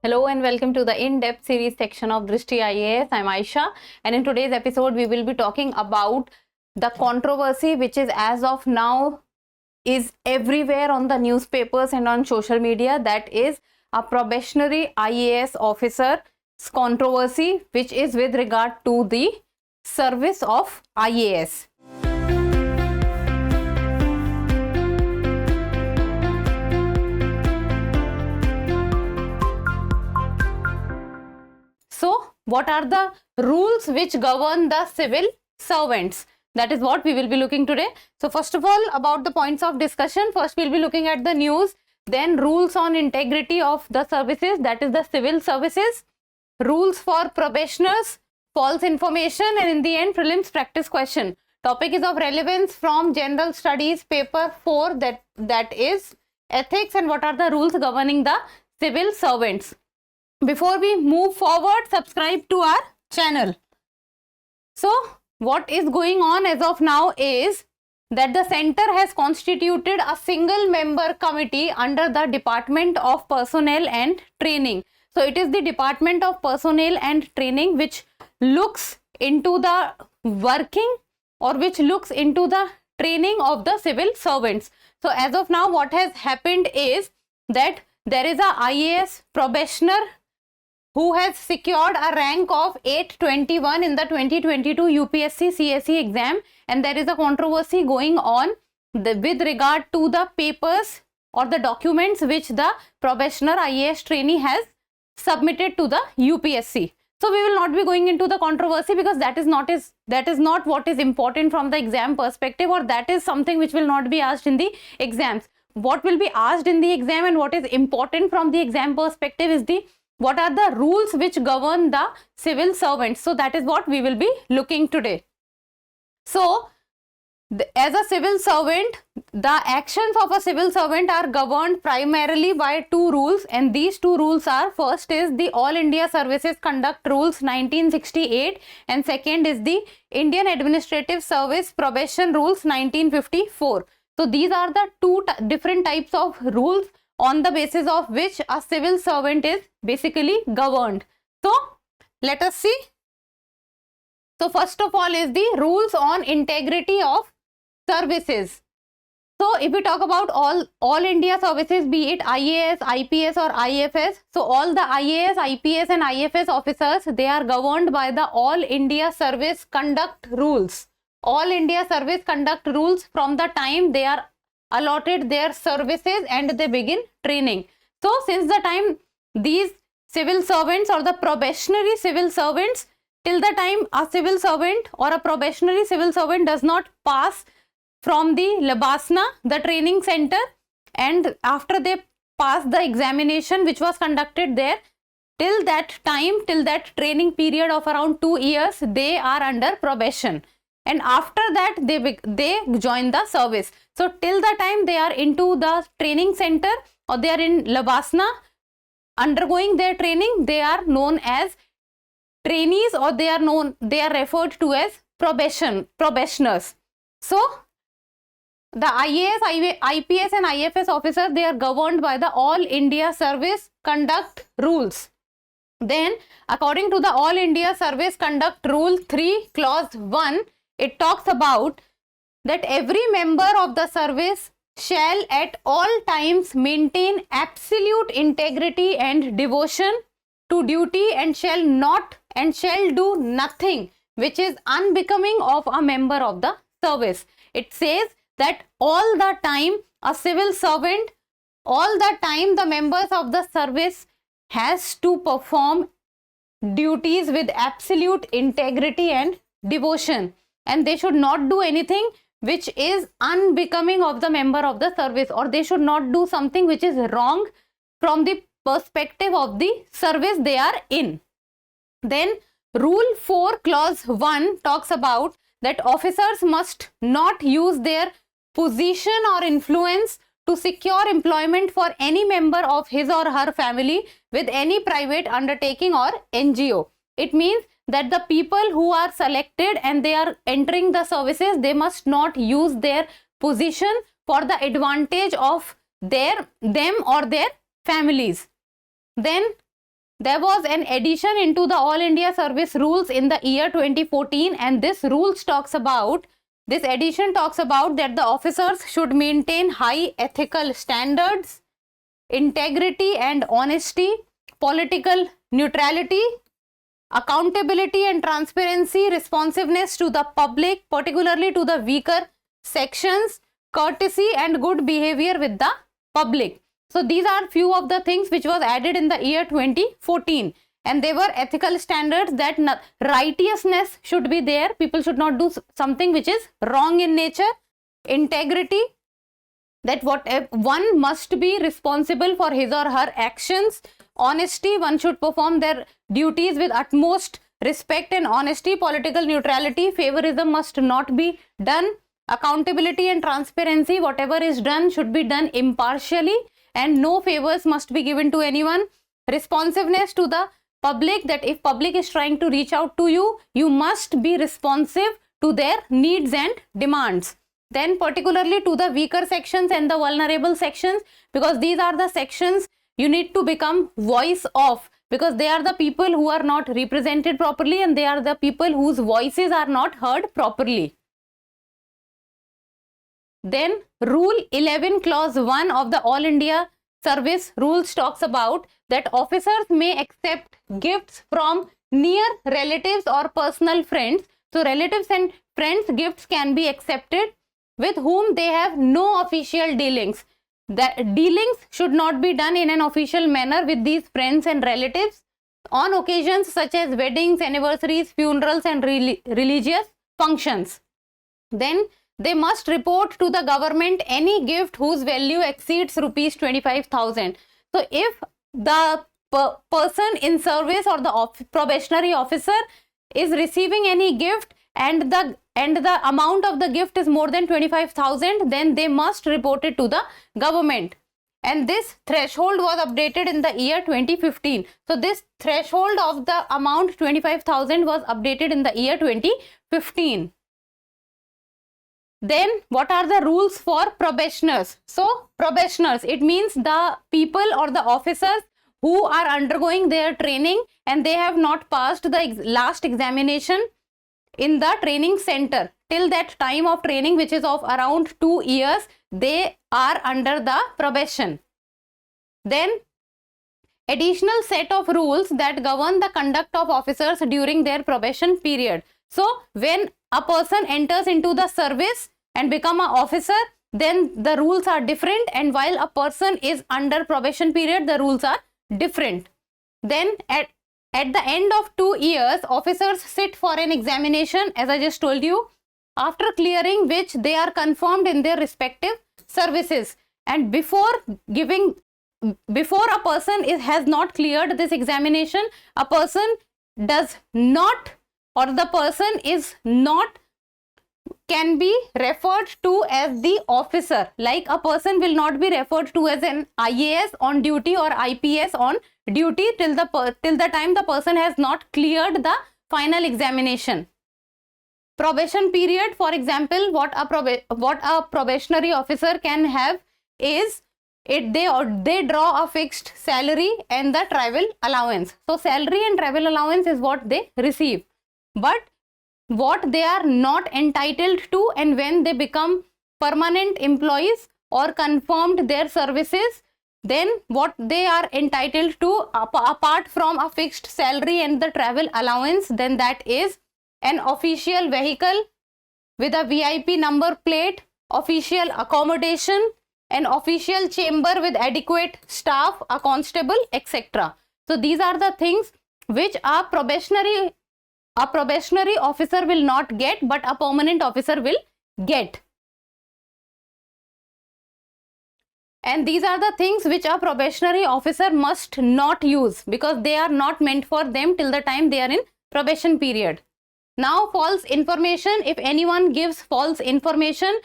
Hello and welcome to the in-depth series section of Drishti IAS. I'm Aisha, and in today's episode we will be talking about the controversy which is as of now is everywhere on the newspapers and on social media. That is a probationary IAS officer's controversy which is with regard to the service of IAS. So, what are the rules which govern the civil servants? That is what we will be looking today. So, first of all, about the points of discussion, first we will be looking at the news, then rules on integrity of the services, that is the civil services, rules for probationers, false information, and in the end, prelims practice question. Topic is of relevance from General Studies paper 4, that is ethics and what are the rules governing the civil servants. Before we move forward, subscribe to our channel. So, what is going on as of now is that the center has constituted a single member committee under the Department of Personnel and Training. So, it is the Department of Personnel and Training which looks into the working or which looks into the training of the civil servants. So, as of now, what has happened is that there is a IAS probationer who has secured a rank of 821 in the 2022 UPSC CSE exam, and there is a controversy going on with regard to the papers or the documents which the probationer IAS trainee has submitted to the UPSC. So we will not be going into the controversy because that is not what is important from the exam perspective, or that is something which will not be asked in the exams. What will be asked in the exam and what is important from the exam perspective is what are the rules which govern the civil servants. So that is what we will be looking today. So as a civil servant, the actions of a civil servant are governed primarily by two rules, and these two rules are, first is the All India Services Conduct Rules 1968 and second is the Indian Administrative Service Probation Rules 1954. So these are the two different types of rules on the basis of which a civil servant is basically governed. So let us see. So first of all is the rules on integrity of services. So if we talk about all India services, be it IAS, IPS or IFS, so all the IAS, IPS and IFS officers, they are governed by the All India Service Conduct Rules. All India Service Conduct Rules from the time they are allotted their services and they begin training. So since the time these civil servants or the probationary civil servants, till the time a civil servant or a probationary civil servant does not pass from the Labasna, the training center, and after they pass the examination which was conducted there, till that time, till that training period of around 2 years, they are under probation. And after that they join the service. So till the time they are into the training center or they are in Labasna undergoing their training, they are known as trainees, or they are referred to as probationers. So the IAS, IPS and IFS officers, they are governed by the All India Service Conduct Rules. Then according to the All India Service Conduct Rule 3 clause 1, it talks about that every member of the service shall at all times maintain absolute integrity and devotion to duty and shall do nothing which is unbecoming of a member of the service. It says that all the time a civil servant, all the time the members of the service has to perform duties with absolute integrity and devotion, and they should not do anything which is unbecoming of the member of the service, or they should not do something which is wrong from the perspective of the service they are in. Then Rule 4 clause 1 talks about that officers must not use their position or influence to secure employment for any member of his or her family with any private undertaking or NGO. It means that the people who are selected and they are entering the services, they must not use their position for the advantage of them or their families. Then there was an addition into the All India Service Rules in the year 2014, and this addition talks about that the officers should maintain high ethical standards, integrity and honesty, political neutrality, accountability and transparency, responsiveness to the public, particularly to the weaker sections, courtesy and good behavior with the public. So these are few of the things which was added in the year 2014, and they were ethical standards that righteousness should be there. People should not do something which is wrong in nature. Integrity, that one must be responsible for his or her actions. Honesty, one should perform their duties with utmost respect and honesty. Political neutrality, favorism must not be done. Accountability and transparency, whatever is done should be done impartially and no favors must be given to anyone. Responsiveness to the public, that if public is trying to reach out to you, you must be responsive to their needs and demands. Then particularly to the weaker sections and the vulnerable sections, because these are the sections you need to become voice of, because they are the people who are not represented properly and they are the people whose voices are not heard properly. Then Rule 11 Clause 1 of the All India Service Rules talks about that officers may accept gifts from near relatives or personal friends. So relatives and friends gifts can be accepted with whom they have no official dealings. The dealings should not be done in an official manner with these friends and relatives on occasions such as weddings, anniversaries, funerals and religious functions. Then they must report to the government any gift whose value exceeds rupees 25,000. So if the person in service or the probationary officer is receiving any gift and the amount of the gift is more than 25,000, then they must report it to the government. And this threshold was updated in the year 2015. So this threshold of the amount 25,000 was updated in the year 2015. Then what are the rules for probationers? So probationers, it means the people or the officers who are undergoing their training and they have not passed the last examination in the training center. Till that time of training, which is of around 2 years, they are under the probation. Then additional set of rules that govern the conduct of officers during their probation period. So when a person enters into the service and become an officer, then the rules are different, and while a person is under probation period, the rules are different. Then at the end of 2 years, officers sit for an examination, as I just told you, after clearing which they are confirmed in their respective services. And before a person has not cleared this examination, a person does not, or the person is not, can be referred to as the officer. Like a person will not be referred to as an IAS on duty or IPS on duty till the time the person has not cleared the final examination. Probation period, for example, what a probationary officer can have is they draw a fixed salary and the travel allowance. So salary and travel allowance is what they receive, but what they are not entitled to, and when they become permanent employees or confirmed their services, then what they are entitled to apart from a fixed salary and the travel allowance, then that is an official vehicle with a VIP number plate, official accommodation, an official chamber with adequate staff, a constable, etc. So these are the things which a probationary officer will not get, but a permanent officer will get. And these are the things which a probationary officer must not use, because they are not meant for them till the time they are in probation period. Now, false information. If anyone gives false information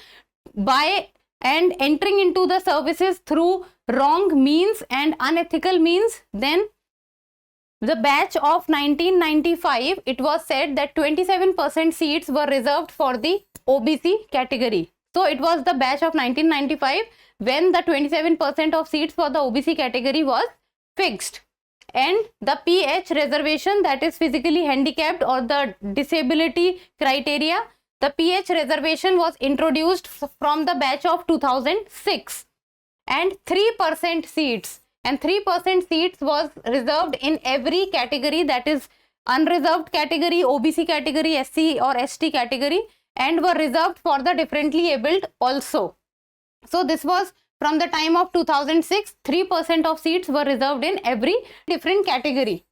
by and entering into the services through wrong means and unethical means, then the batch of 1995, it was said that 27% seats were reserved for the OBC category. So it was the batch of 1995 when the 27% of seats for the OBC category was fixed. and the PH reservation, that is physically handicapped or the disability criteria, the PH reservation was introduced from the batch of 2006, and 3% seats, and 3% seats was reserved in every category, that is unreserved category, OBC category, SC or ST category, and were reserved for the differently abled also. So this was from the time of 2006, 3% of seats were reserved in every different category.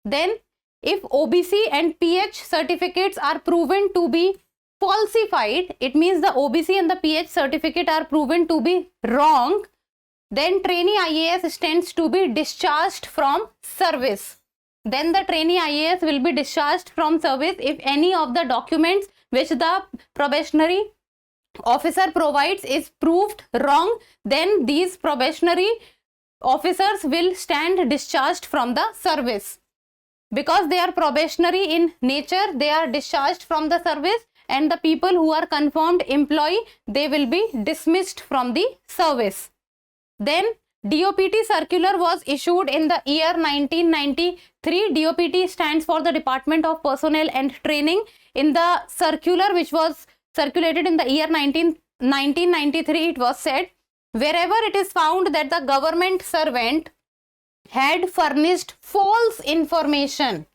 Then if OBC and PH certificates are proven to be falsified, it means the OBC and the PH certificate are proven to be wrong, then trainee IAS stands to be discharged from service. Then the trainee IAS will be discharged from service if any of the documents which the probationary officer provides is proved wrong. Then these probationary officers will stand discharged from the service. Because they are probationary in nature, they are discharged from the service, and the people who are confirmed employee, they will be dismissed from the service. Then DOPT circular was issued in the year 1993. DOPT stands for the Department of Personnel and Training. In the circular which was circulated in the year 1993, it was said, wherever it is found that the government servant had furnished false information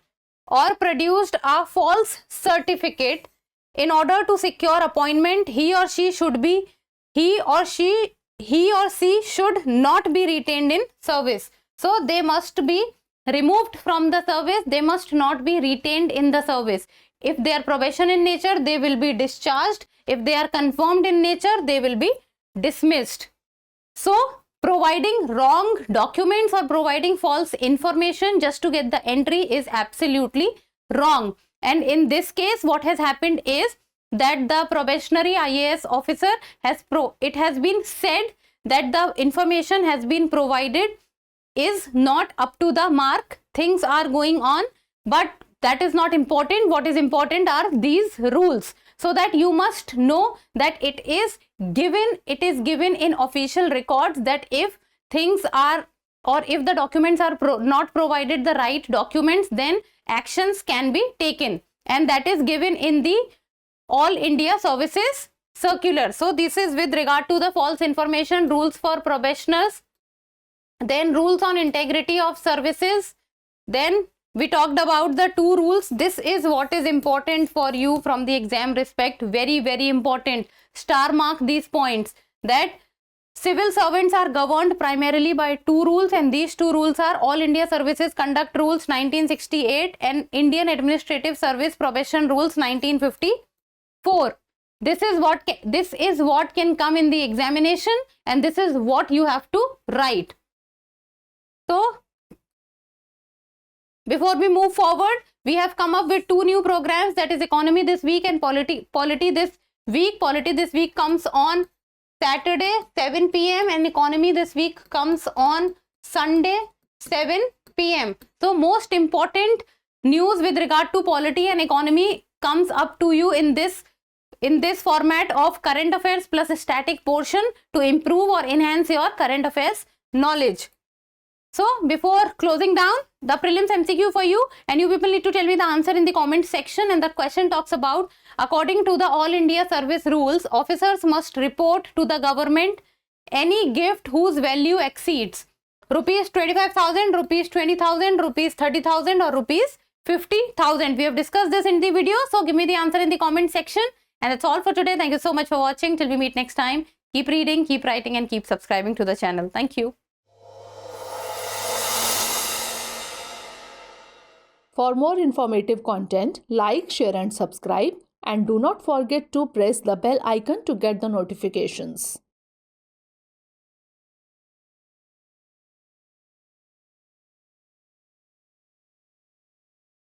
or produced a false certificate in order to secure appointment, he or she should not be retained in service. So they must be removed from the service. They must not be retained in the service. If they are probation in nature, they will be discharged. If they are confirmed in nature, they will be dismissed. So providing wrong documents or providing false information just to get the entry is absolutely wrong. And in this case, what has happened is that the probationary IAS officer it has been said that the information has been provided is not up to the mark. Things are going on, but that is not important. What is important are these rules, so that you must know that it is given in official records that if things are, or if the documents are not provided the right documents, then actions can be taken, and that is given in the All India Services Circular. So this is with regard to the false information, rules for probationers, then rules on integrity of services. Then we talked about the 2 rules. This is what is important for you from the exam respect. Very, very important. Star mark these points, that civil servants are governed primarily by 2 rules, and these 2 rules are All India Services Conduct Rules 1968 and Indian Administrative Service Probation Rules 1954. This is what can come in the examination, and this is what you have to write. So before we move forward, we have come up with 2 new programs, that is Economy this week and Polity this week. Polity this week comes on Saturday 7 p.m. and Economy this week comes on Sunday 7 p.m. So most important news with regard to Polity and Economy comes up to you in this format of current affairs plus a static portion to improve or enhance your current affairs knowledge. So before closing down the prelims MCQ for you, and you people need to tell me the answer in the comment section, and the question talks about, according to the All India Service Rules, officers must report to the government any gift whose value exceeds rupees 25,000, rupees 20,000, rupees 30,000 or rupees 50,000. We have discussed this in the video, so give me the answer in the comment section. And that's all for today. Thank you so much for watching. Till we meet next time, keep reading, keep writing, and keep subscribing to the channel. Thank you. For more informative content, like, share and subscribe, and do not forget to press the bell icon to get the notifications.